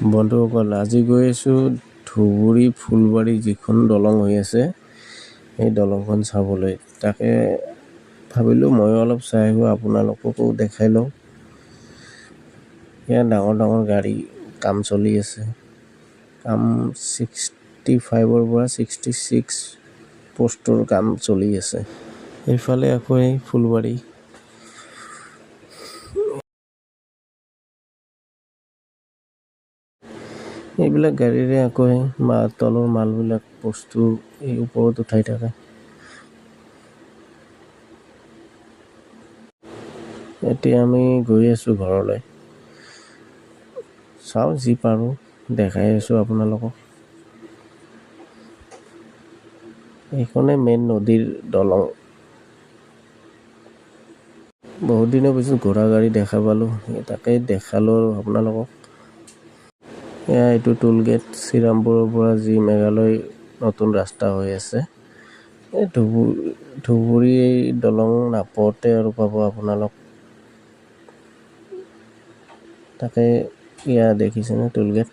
বন্ধুসকল, আজি গৈ আছোঁ ধুবুৰী ফুলবাৰী যিখন দলং হৈ আছে সেই দলংখন চাবলৈ। তাকে ভাবিলোঁ ময়ো অলপ চাই আহিব, আপোনালোককো দেখাই লওঁ। ইয়াত ডাঙৰ ডাঙৰ গাড়ী কাম চলি আছে। কাম 65ৰ পৰা 66 পোষ্টৰ কাম চলি আছে। এইফালে আকৌ এই ফুলবাৰী। এইবিলাক গাড়ীৰে আকৌ তলৰ মালবিলাক বস্তু এই ওপৰত উঠাই থাকে। এতিয়া আমি গৈ আছোঁ ঘৰলৈ। চাওঁ যি পাৰোঁ দেখাই আছোঁ আপোনালোকক। এইখনে মেইন নদীৰ দলং। বহুত দিনৰ পিছত ঘোঁৰা গাড়ী দেখা পালোঁ, তাকেই দেখালোঁ আৰু আপোনালোকক। এইটো টোল গেট, শ্ৰীৰামপুৰৰ পৰা যি মেঘালয় নতুন ৰাস্তা হৈ আছে। এই ধুবুৰী দলং নাপাওঁতে আৰু পাব আপোনালোক। তাকে দেখিছেনে টোল গেট।